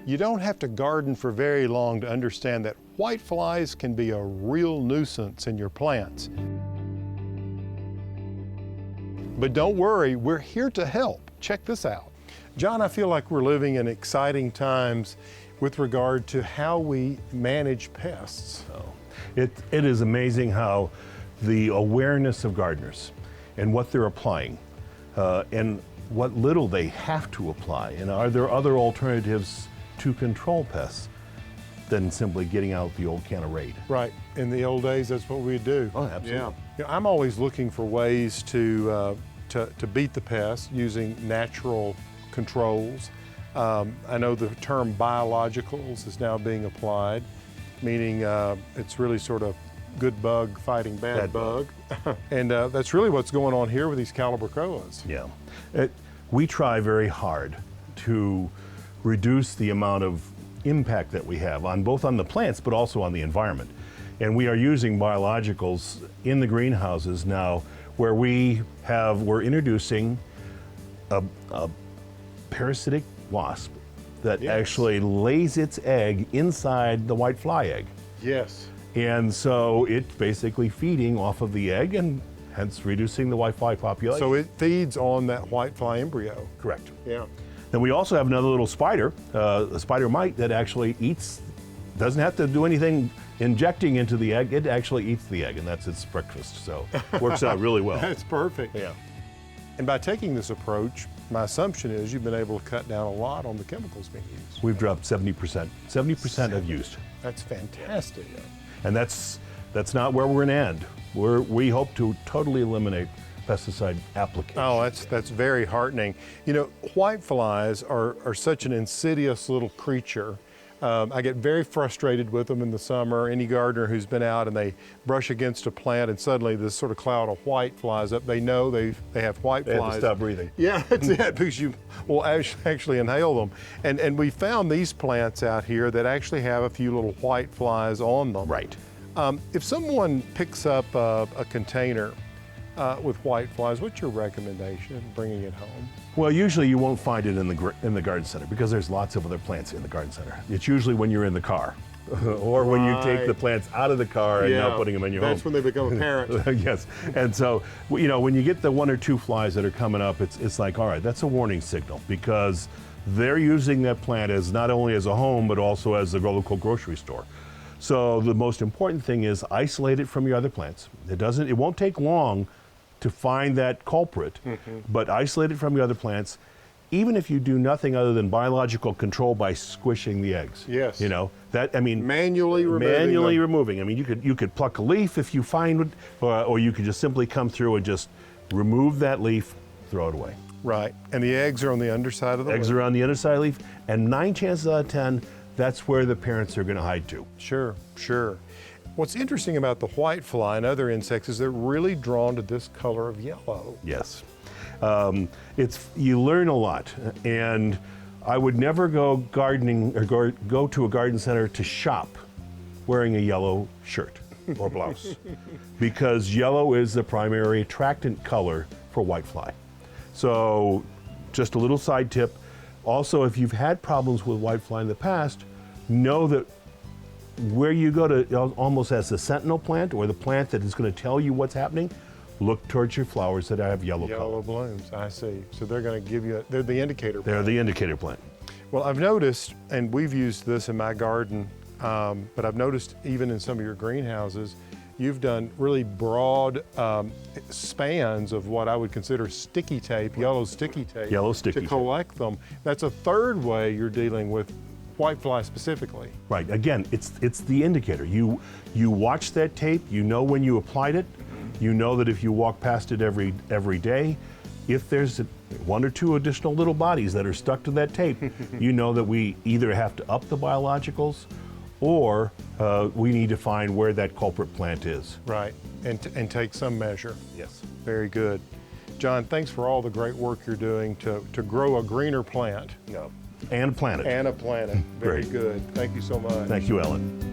You don't have to garden for very long to understand that whiteflies can be a real nuisance in your plants. But don't worry, we're here to help. Check this out. John, I feel like we're living in exciting times with regard to how we manage pests. Oh, it is amazing how the awareness of gardeners and what they're applying and what little they have to apply, and are there other alternatives to control pests than simply getting out the old can of Raid? Right. In the old days, that's what we'd do. Oh, absolutely. Yeah. You know, I'm always looking for ways to beat the pests using natural controls. I know the term biologicals is now being applied, meaning it's really sort of good bug fighting bad bug. And that's really what's going on here with these Calibrachoas. Yeah. We try very hard to reduce the amount of impact that we have on both on the plants but also on the environment. And we are using biologicals in the greenhouses now where we're introducing a parasitic wasp that actually lays its egg inside the whitefly egg. Yes. And so it's basically feeding off of the egg and hence reducing the whitefly population. So it feeds on that whitefly embryo. Correct. Yeah. Then we also have another little spider, a spider mite that actually doesn't have to do anything injecting into the egg, it actually eats the egg and that's its breakfast. So it works out really well. That's perfect. Yeah. And by taking this approach, my assumption is you've been able to cut down a lot on the chemicals being used. We've dropped 70%. 70% have used. That's fantastic. Yeah. And that's not where we're going to end. We hope to totally eliminate pesticide application. Oh, that's very heartening. You know, whiteflies are such an insidious little creature. I get very frustrated with them in the summer. Any gardener who's been out and they brush against a plant and suddenly this sort of cloud of white flies up, they know they have white They flies. have to stop breathing. Yeah, that's it, because you will actually inhale them. And we found these plants out here that actually have a few little white flies on them. Right. If someone picks up a container with white flies, what's your recommendation bringing it home? Well, usually you won't find it in the garden center because there's lots of other plants in the garden center. It's usually when you're in the car or when you take the plants out of the car and now putting them in your home. That's when they become apparent. Yes. And so, you know, when you get the one or two flies that are coming up, it's like, all right, that's a warning signal because they're using that plant as not only as a home, but also as a local grocery store. So the most important thing is isolate it from your other plants. It won't take long to find that culprit, but isolate it from your other plants, even if you do nothing other than biological control by squishing the eggs. Yes. You know, that, I mean, manually removing. I mean, you could pluck a leaf if you find it, or you could just simply come through and just remove that leaf, throw it away. Right, and the eggs are on the underside of the leaf. Eggs are on the underside of the leaf, and 9 chances out of 10, that's where the parents are going to hide to. Sure, sure. What's interesting about the whitefly and other insects is they're really drawn to this color of yellow. Yes. You learn a lot, and I would never go gardening or go to a garden center to shop wearing a yellow shirt or blouse because yellow is the primary attractant color for whitefly. So just a little side tip. Also, if you've had problems with whitefly in the past, know that where you go to almost as the sentinel plant or the plant that is going to tell you what's happening, look towards your flowers that have yellow color. Yellow blooms, I see. So they're going to give you, they're the indicator plant. They're the indicator plant. Well, I've noticed, and we've used this in my garden, but I've noticed even in some of your greenhouses, you've done really broad spans of what I would consider sticky tape, yellow sticky tape. Yellow sticky tape. To collect them. That's a third way you're dealing with whitefly specifically. Right, again, it's the indicator. You watch that tape, you know when you applied it, you know that if you walk past it every day, if there's 1 or 2 additional little bodies that are stuck to that tape, you know that we either have to up the biologicals or we need to find where that culprit plant is. Right, and take some measure. Yes. Very good. John, thanks for all the great work you're doing to grow a greener plant. Yeah. And a planet. And a planet. Very Great. good. Thank you so much. Thank you, Ellen.